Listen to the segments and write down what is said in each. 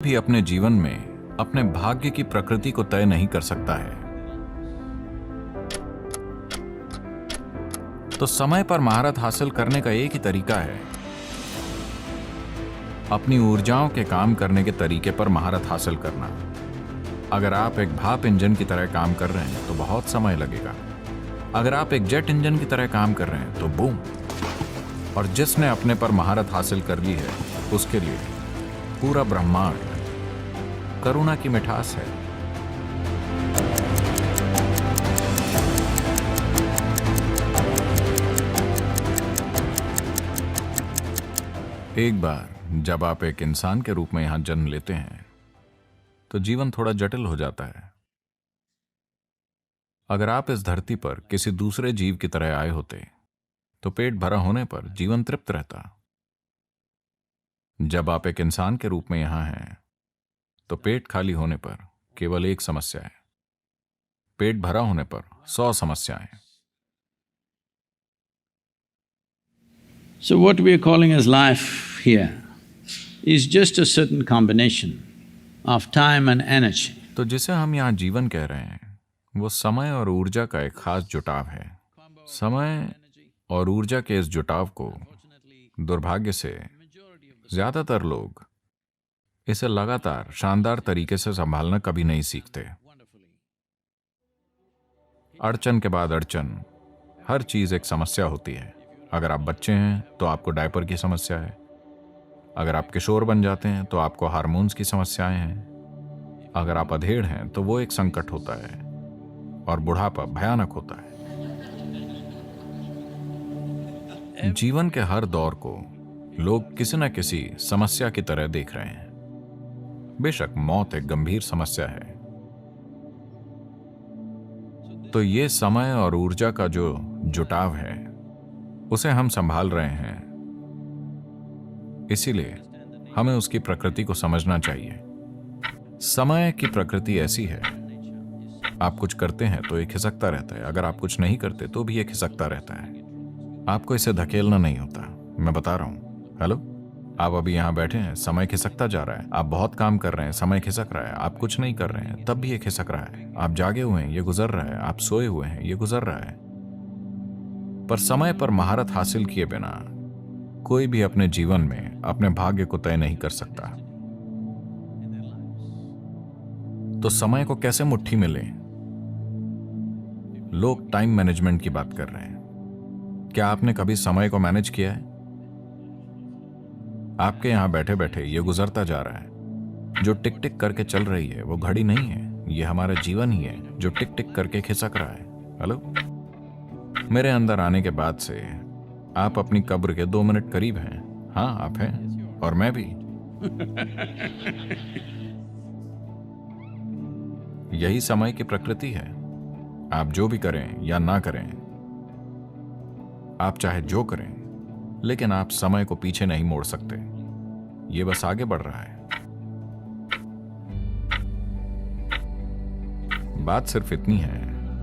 भी अपने जीवन में अपने भाग्य की प्रकृति को तय नहीं कर सकता है। तो समय पर महारत हासिल करने का एक ही तरीका है, अपनी ऊर्जाओं के काम करने के तरीके पर महारत हासिल करना। अगर आप एक भाप इंजन की तरह काम कर रहे हैं तो बहुत समय लगेगा। अगर आप एक जेट इंजन की तरह काम कर रहे हैं तो बूम। और जिसने अपने पर महारत हासिल कर ली है उसके लिए पूरा ब्रह्मांड करुणा की मिठास है। एक बार जब आप एक इंसान के रूप में यहां जन्म लेते हैं तो जीवन थोड़ा जटिल हो जाता है। अगर आप इस धरती पर किसी दूसरे जीव की तरह आए होते तो पेट भरा होने पर जीवन तृप्त रहता। जब आप एक इंसान के रूप में यहां हैं तो पेट खाली होने पर केवल एक समस्या है, पेट भरा होने पर 100 समस्याएं। So what we are calling as life here is just a certain combination of time and energy. तो जिसे हम यहाँ जीवन कह रहे हैं वो समय और ऊर्जा का एक खास जुटाव है। समय और ऊर्जा के इस जुटाव को दुर्भाग्य से ज्यादातर लोग इसे लगातार शानदार तरीके से संभालना कभी नहीं सीखते। अड़चन के बाद अड़चन, हर चीज एक समस्या होती है। अगर आप बच्चे हैं तो आपको डायपर की समस्या है, अगर आप किशोर बन जाते हैं तो आपको हार्मोन्स की समस्याएं हैं, अगर आप अधेड़ हैं तो वो एक संकट होता है, और बुढ़ापा भयानक होता है। जीवन के हर दौर को लोग किसी न किसी समस्या की तरह देख रहे हैं। बेशक मौत एक गंभीर समस्या है। तो ये समय और ऊर्जा का जो जुटाव है उसे हम संभाल रहे हैं, इसीलिए हमें उसकी प्रकृति को समझना चाहिए। समय की प्रकृति ऐसी है, आप कुछ करते हैं तो ये खिसकता रहता है, अगर आप कुछ नहीं करते तो भी ये खिसकता रहता है। आपको इसे धकेलना नहीं होता, मैं बता रहा हूं। हेलो, आप अभी यहां बैठे हैं, समय खिसकता जा रहा है। आप बहुत काम कर रहे हैं, समय खिसक रहा है। आप कुछ नहीं कर रहे हैं तब भी ये खिसक रहा है। आप जागे हुए हैं, ये गुजर रहा है। आप सोए हुए हैं, ये गुजर रहा है। पर समय पर महारत हासिल किए बिना कोई भी अपने जीवन में अपने भाग्य को तय नहीं कर सकता। तो समय को कैसे मुट्ठी में लें? लोग टाइम मैनेजमेंट की बात कर रहे हैं। क्या आपने कभी समय को मैनेज किया है? आपके यहां बैठे बैठे ये गुजरता जा रहा है। जो टिक टिक करके चल रही है वो घड़ी नहीं है, ये हमारा जीवन ही है जो टिक टिक करके खिसक रहा है। हेलो, मेरे अंदर आने के बाद से आप अपनी कब्र के 2 मिनट करीब हैं। हाँ, आप हैं और मैं भी। यही समय की प्रकृति है। आप जो भी करें या ना करें, आप चाहे जो करें, लेकिन आप समय को पीछे नहीं मोड़ सकते। ये बस आगे बढ़ रहा है। बात सिर्फ इतनी है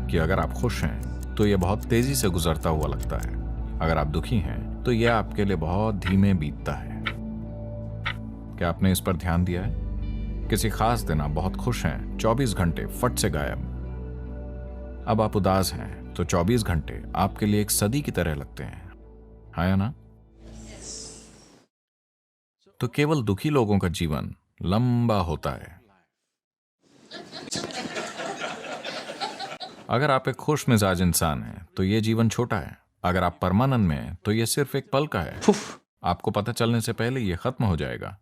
कि अगर आप खुश हैं तो यह बहुत तेजी से गुजरता हुआ लगता है। अगर आप दुखी हैं तो यह आपके लिए बहुत धीमे बीतता है। क्या आपने इस पर ध्यान दिया है? किसी खास दिन आप बहुत खुश हैं, 24 घंटे फट से गायब। अब आप उदास हैं तो 24 घंटे आपके लिए एक सदी की तरह लगते हैं, हाँ या ना? तो केवल दुखी लोगों का जीवन लंबा होता है। अगर आप एक खुश मिजाज इंसान हैं तो यह जीवन छोटा है। अगर आप परमानंद में हैं तो यह सिर्फ एक पल का है। आपको पता चलने से पहले यह खत्म हो जाएगा।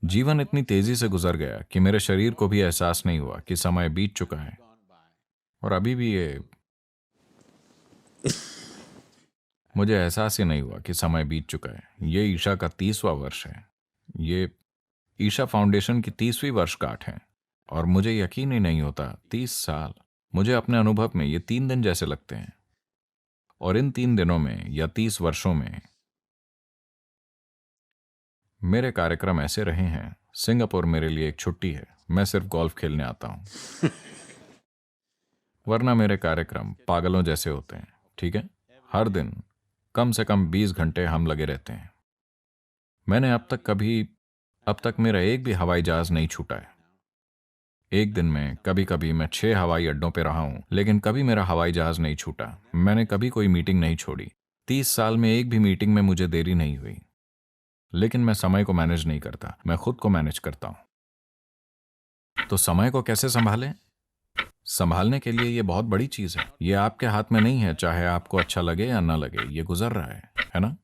जीवन इतनी तेजी से गुजर गया कि मेरे शरीर को भी एहसास नहीं हुआ कि समय बीत चुका है, और अभी भी मुझे एहसास ही नहीं हुआ कि समय बीत चुका है। ये ईशा का 30वां वर्ष है। ये ईशा फाउंडेशन की 30वीं वर्षगांठ है, और मुझे यकीन ही नहीं होता 30 साल। मुझे अपने अनुभव में ये 3 दिन जैसे लगते हैं, और इन 3 दिनों में या 30 वर्षों में मेरे कार्यक्रम ऐसे रहे हैं। सिंगापुर मेरे लिए एक छुट्टी है, मैं सिर्फ गोल्फ खेलने आता हूं। वरना मेरे कार्यक्रम पागलों जैसे होते हैं, ठीक है? हर दिन कम से कम 20 घंटे हम लगे रहते हैं। मैंने अब तक कभी अब तक मेरा एक भी हवाई जहाज नहीं छूटा है। एक दिन में कभी कभी मैं 6 हवाई अड्डों पे रहा हूं, लेकिन कभी मेरा हवाई जहाज नहीं छूटा। मैंने कभी कोई मीटिंग नहीं छोड़ी। 30 साल में एक भी मीटिंग में मुझे देरी नहीं हुई। लेकिन मैं समय को मैनेज नहीं करता, मैं खुद को मैनेज करता हूं। तो समय को कैसे संभालें? संभालने के लिए ये बहुत बड़ी चीज है। ये आपके हाथ में नहीं है, चाहे आपको अच्छा लगे या ना लगे, ये गुजर रहा है ना?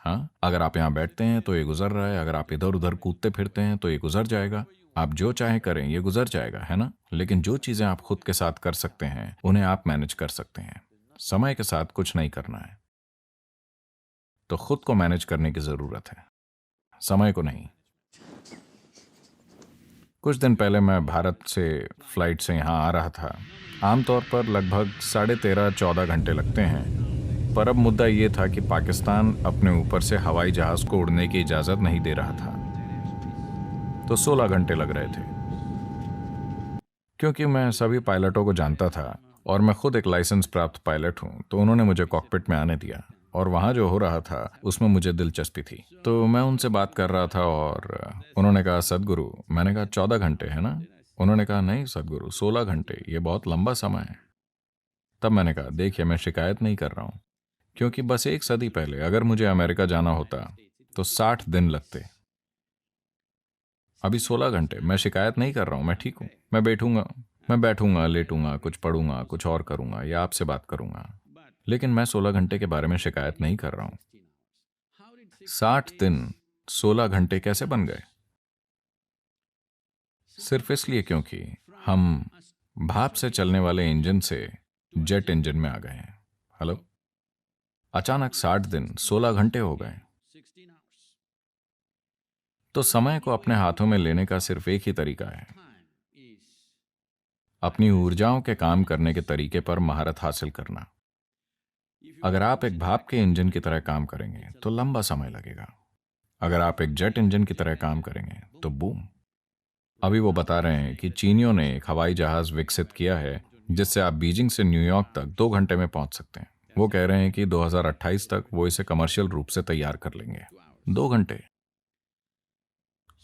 हाँ, अगर आप यहाँ बैठते हैं तो ये गुजर रहा है, अगर आप इधर उधर कूदते फिरते हैं तो ये गुजर जाएगा। आप जो चाहे करें, ये गुजर जाएगा, है ना? लेकिन जो चीजें आप खुद के साथ कर सकते हैं उन्हें आप मैनेज कर सकते हैं। समय के साथ कुछ नहीं करना है, तो खुद को मैनेज करने की जरूरत है, समय को नहीं। कुछ दिन पहले मैं भारत से फ्लाइट से यहाँ आ रहा था। आमतौर पर लगभग 13.5-14 घंटे लगते हैं, पर अब मुद्दा ये था कि पाकिस्तान अपने ऊपर से हवाई जहाज को उड़ने की इजाज़त नहीं दे रहा था, तो 16 घंटे लग रहे थे। क्योंकि मैं सभी पायलटों को जानता था और मैं खुद एक लाइसेंस प्राप्त पायलट हूँ, तो उन्होंने मुझे कॉकपिट में आने दिया और वहाँ जो हो रहा था उसमें मुझे दिलचस्पी थी। तो मैं उनसे बात कर रहा था और उन्होंने कहा, सदगुरु। मैंने कहा 14 घंटे है ना? उन्होंने कहा, नहीं सदगुरु, 16 घंटे, ये बहुत लंबा समय है। तब मैंने कहा, देखिए मैं शिकायत नहीं कर रहा हूँ, क्योंकि बस 1 सदी पहले अगर मुझे अमेरिका जाना होता तो 60 दिन लगते। अभी 16 घंटे। मैं शिकायत नहीं कर रहा हूँ, मैं ठीक हूँ। मैं बैठूंगा, लेटूंगा, कुछ पढ़ूंगा, कुछ और करूंगा या आपसे बात करूंगा, लेकिन मैं 16 घंटे के बारे में शिकायत नहीं कर रहा हूं। 60 दिन 16 घंटे कैसे बन गए? सिर्फ इसलिए क्योंकि हम भाप से चलने वाले इंजन से जेट इंजन में आ गए हैं। हेलो, अचानक 60 दिन 16 घंटे हो गए। तो समय को अपने हाथों में लेने का सिर्फ एक ही तरीका है, अपनी ऊर्जाओं के काम करने के तरीके पर महारत हासिल करना। अगर आप एक भाप के इंजन की तरह काम करेंगे तो लंबा समय लगेगा। अगर आप एक जेट इंजन की तरह काम करेंगे तो बूम। अभी वो बता रहे हैं कि चीनियों ने एक हवाई जहाज विकसित किया है जिससे आप बीजिंग से न्यूयॉर्क तक 2 घंटे में पहुंच सकते हैं। वो कह रहे हैं कि 2028 तक वो इसे कमर्शियल रूप से तैयार कर लेंगे। 2 घंटे।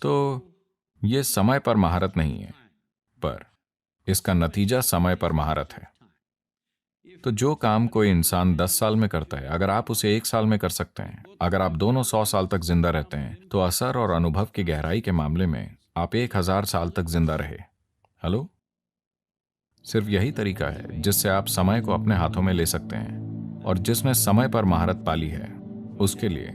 तो ये समय पर महारत नहीं है, पर इसका नतीजा समय पर महारत है। तो जो काम कोई इंसान 10 साल में करता है, अगर आप उसे 1 साल में कर सकते हैं, अगर आप दोनों 100 साल तक जिंदा रहते हैं, तो असर और अनुभव की गहराई के मामले में आप 1000 साल तक जिंदा रहे। हेलो, सिर्फ यही तरीका है जिससे आप समय को अपने हाथों में ले सकते हैं, और जिसने समय पर महारत पाली है उसके लिए